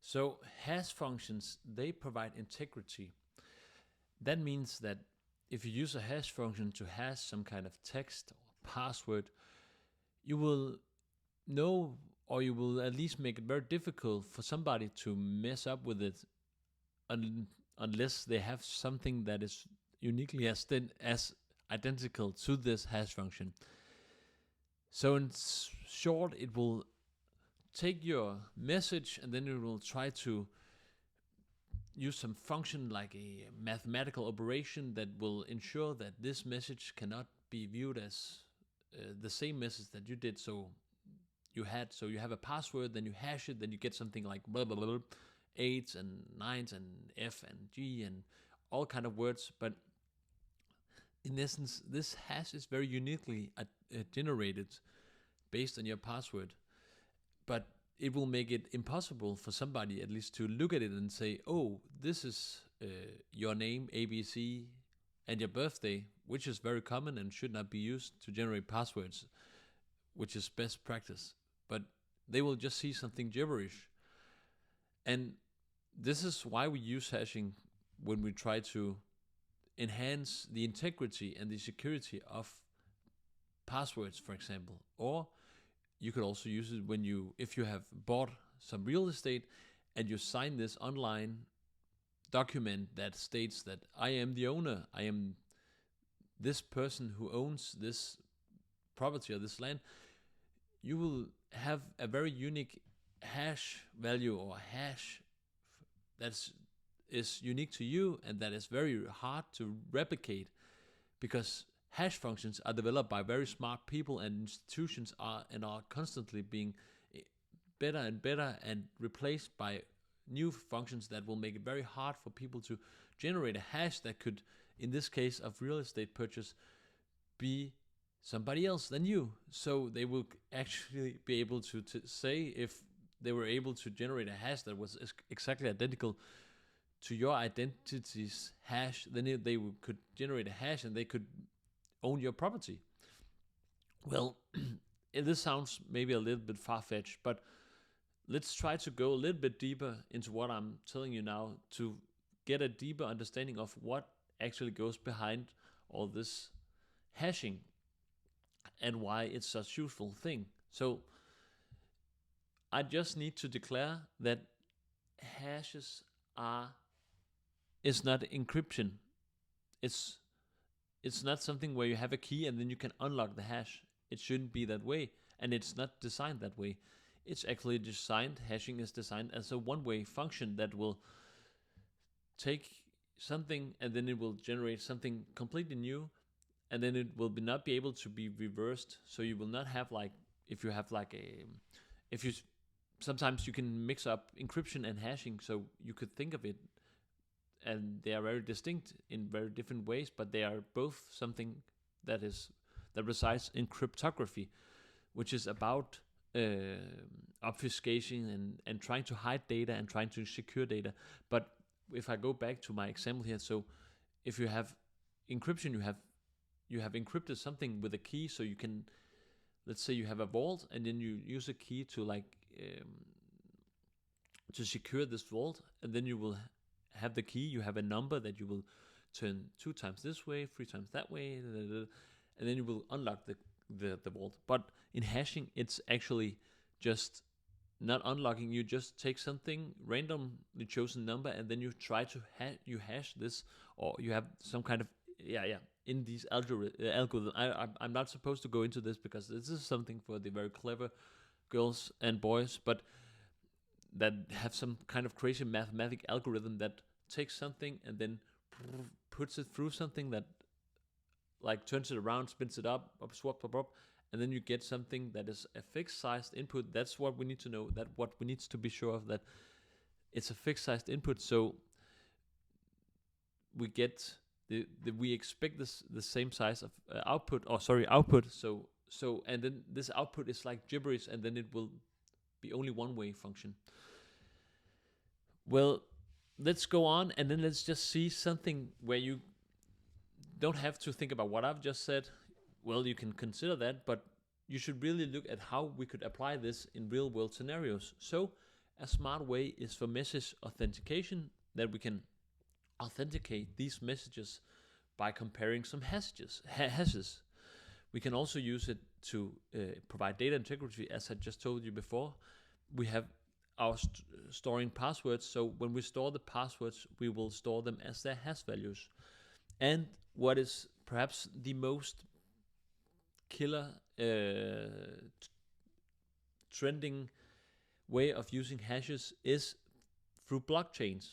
So hash functions, they provide integrity. That means that if you use a hash function to hash some kind of text or password, you will know, or you will at least make it very difficult for somebody to mess up with it unless they have something that is uniquely as identical to this hash function. So in short, it will take your message and then it will try to use some function like a mathematical operation that will ensure that this message cannot be viewed as the same message that you did. So you have a password, then you hash it, then you get something like blah blah blah, 8s and 9s and F and G and all kind of words. But in essence, this hash is very uniquely generated based on your password. But it will make it impossible for somebody at least to look at it and say, oh, this is your name, ABC, and your birthday, which is very common and should not be used to generate passwords, which is best practice. But they will just see something gibberish. And this is why we use hashing when we try to enhance the integrity and the security of passwords, for example. Or you could also use it if you have bought some real estate and you sign this online document that states that I am the owner, I am this person who owns this property or this land. You will have a very unique hash value or hash that is unique to you and that is very hard to replicate, because hash functions are developed by very smart people and institutions are constantly being better and better and replaced by new functions that will make it very hard for people to generate a hash that could, in this case of real estate purchase, be somebody else than you. So they will actually be able to say, if they were able to generate a hash that was exactly identical to your identity's hash, then they could generate a hash and they could own your property. Well, this sounds maybe a little bit far-fetched, but let's try to go a little bit deeper into what I'm telling you now to get a deeper understanding of what actually goes behind all this hashing and why it's such a useful thing. So I just need to declare that hashes is not encryption. It's not something where you have a key and then you can unlock the hash. It shouldn't be that way, and it's not designed that way. It's actually designed, hashing is designed as a one-way function that will take something and then it will generate something completely new, and then it will not be able to be reversed. So you will not have, like, if you have like sometimes you can mix up encryption and hashing, so you could think of it, and they are very distinct in very different ways, but they are both something that resides in cryptography, which is about obfuscation and trying to hide data and trying to secure data. But if I go back to my example here, so if you have encryption, you have encrypted something with a key, so you can, let's say you have a vault and then you use a key to to secure this vault, and then you will have the key, you have a number that you will turn 2 times this way, 3 times that way, and then you will unlock the vault. But in hashing, it's actually just not unlocking. You just take something randomly chosen number and then you try to hash this, or you have some kind of in these algorithm. I'm not supposed to go into this because this is something for the very clever girls and boys, but that have some kind of crazy mathematic algorithm that takes something and then puts it through something that like turns it around, spins it up, swap, and then you get something that is a fixed sized input. That's what we need to know, that what we need to be sure of, that it's a fixed sized input. So we get we expect the same size of output. So and then this output is like gibberish, and then it will be only one way function. Well, let's go on, and then let's just see something where you don't have to think about what I've just said. Well, you can consider that, but you should really look at how we could apply this in real world scenarios. So a smart way is for message authentication, that we can authenticate these messages by comparing some hashes. We can also use it to provide data integrity, as I just told you before. We have our storing passwords, so when we store the passwords, we will store them as their hash values. And what is perhaps the most killer trending way of using hashes is through blockchains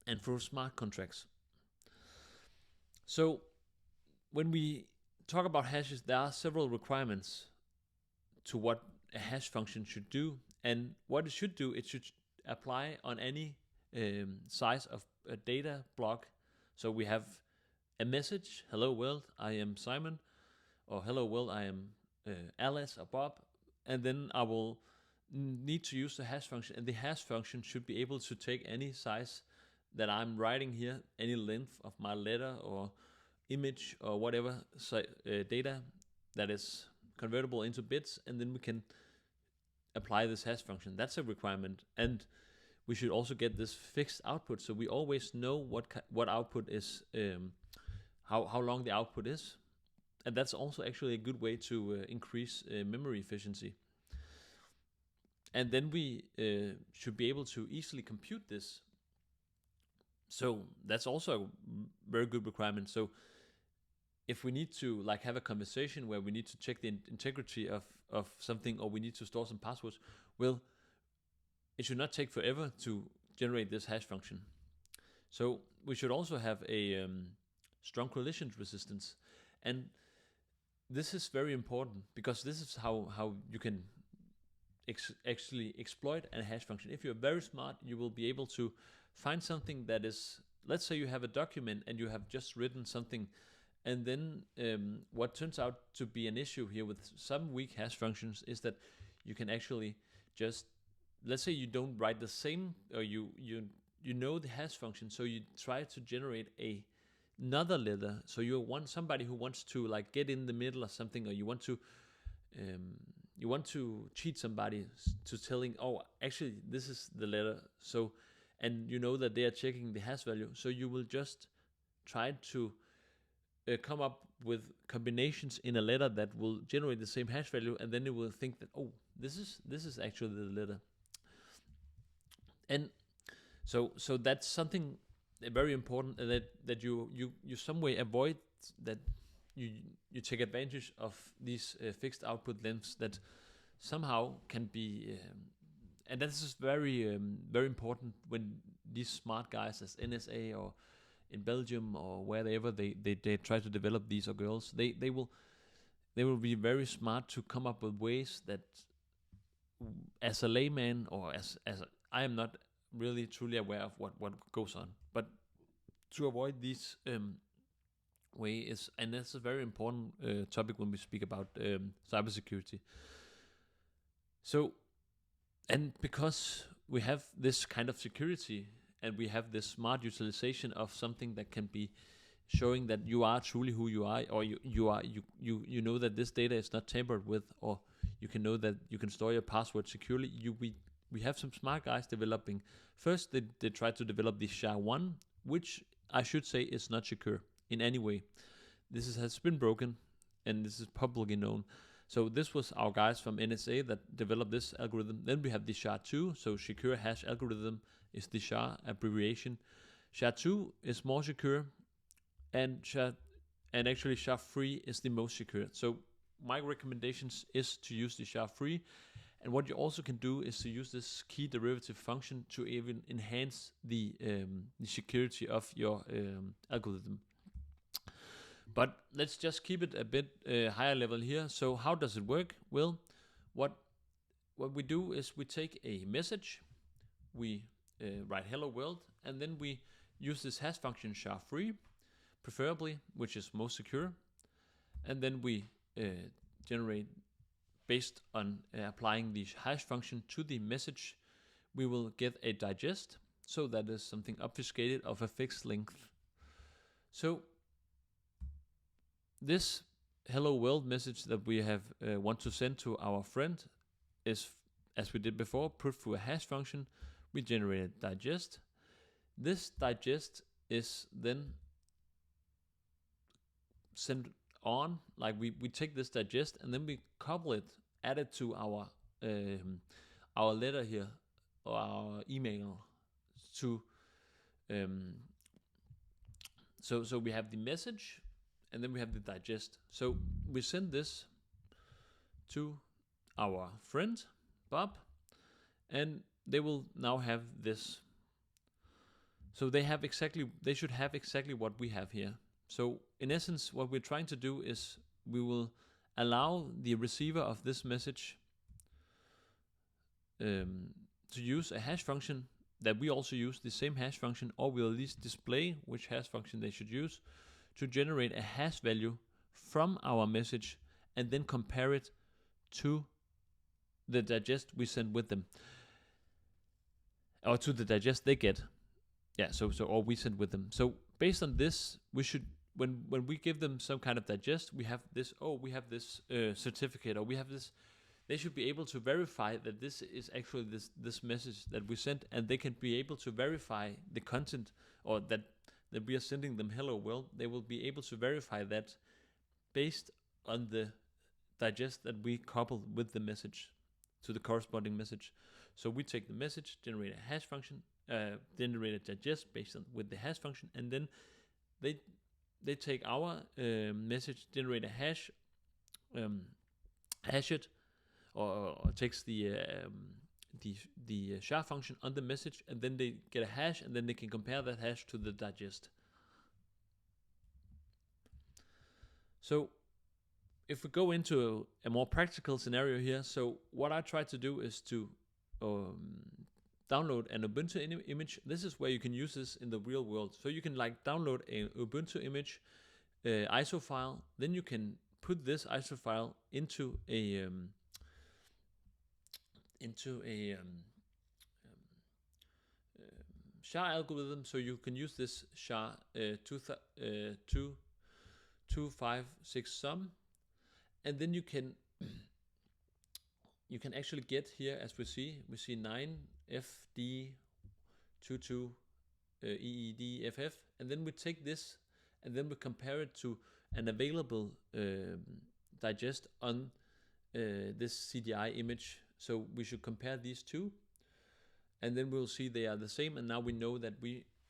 and through smart contracts. So when we talk about hashes, there are several requirements to what a hash function should do. And what it should do, it should apply on any size of a data block. So we have a message, hello world, I am Simon, or hello world, I am Alice or Bob, and then I will need to use the hash function, and the hash function should be able to take any size that I'm writing here, any length of my letter or image or whatever data that is convertible into bits, and then we can apply this hash function. That's a requirement, and we should also get this fixed output, so we always know what output is, how long the output is, and that's also actually a good way to increase memory efficiency. And then we should be able to easily compute this. So that's also a very good requirement. So if we need to have a conversation where we need to check the integrity of something, or we need to store some passwords, well, it should not take forever to generate this hash function. So we should also have a strong collision resistance. And this is very important, because this is how you can actually exploit a hash function. If you're very smart, you will be able to find something that is, let's say you have a document and you have just written something, and then what turns out to be an issue here with some weak hash functions is that you can actually just, let's say you don't write the same, or you know the hash function, so you try to generate another letter. So you want somebody who wants to get in the middle or something, or you want to cheat somebody to telling, oh, actually this is the letter. So, and you know that they are checking the hash value, so you will just try to come up with combinations in a letter that will generate the same hash value, and then it will think that, oh, this is actually the letter. And so that's something very important, that you some way avoid that you take advantage of these fixed output lengths that somehow can be, and this is very very important when these smart guys as NSA or in Belgium or wherever they try to develop these, or girls, they will be very smart to come up with ways that, as a layman, or as I am not really truly aware of what goes on, but to avoid these way is, and that's a very important topic when we speak about cybersecurity. So, and because we have this kind of security, and we have this smart utilization of something that can be showing that you are truly who you are, or you know that this data is not tampered with, or you can know that you can store your password securely. We have some smart guys developing. First, they try to develop the SHA-1, which I should say is not secure in any way. This has been broken, and this is publicly known. So this was our guys from NSA that developed this algorithm. Then we have the SHA-2, so secure hash algorithm is the SHA abbreviation. SHA-2 is more secure, and actually SHA-3 is the most secure. So my recommendations is to use the SHA-3, and what you also can do is to use this key derivative function to even enhance the security of your algorithm. But let's just keep it a bit higher level here. So how does it work? Well, what we do is we take a message, we write hello world, and then we use this hash function SHA-3, preferably, which is most secure, and then we generate, based on applying the hash function to the message, we will get a digest, so that is something obfuscated of a fixed length. So this hello world message that we have want to send to our friend is as we did before, put through a hash function, we generate a digest. This digest is then sent on, like we take this digest and then we couple it, add it to our letter here, or our email to so we have the message and then we have the digest. So we send this to our friend Bob, and they will now have this. So they should have exactly what we have here. So in essence, what we're trying to do is we will allow the receiver of this message to use a hash function that we also use, the same hash function, or we'll at least display which hash function they should use to generate a hash value from our message and then compare it to the digest we send with them, or to the digest they get. Yeah, so or we send with them. So based on this, we should, when we give them some kind of digest, we have this. Oh, we have this certificate, or we have this. They should be able to verify that this is actually this message that we sent, and they can be able to verify the content, or that we are sending them hello world. They will be able to verify that based on the digest that we couple with the message to the corresponding message. So we take the message, generate a hash function, generate a digest based on with the hash function, and then they take our message, generate a hash, hash it, or takes the SHA function on the message, and then they get a hash, and then they can compare that hash to the digest. So if we go into a more practical scenario here, so what I try to do is to download an Ubuntu image. This is where you can use this in the real world. So you can like download a Ubuntu image ISO file, then you can put this ISO file into a SHA algorithm. So you can use this SHA 256 sum, and then you can actually get here, as we see 9FD22 EEDFF, and then we take this and then we compare it to an available digest on this CDI image. So we should compare these two, and then we'll see they are the same. And now we know that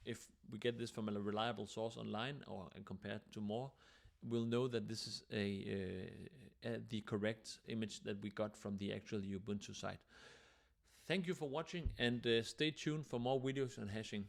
if we get this from a reliable source online, or and compared to more, we'll know that this is the correct image that we got from the actual Ubuntu site. Thank you for watching, and stay tuned for more videos on hashing.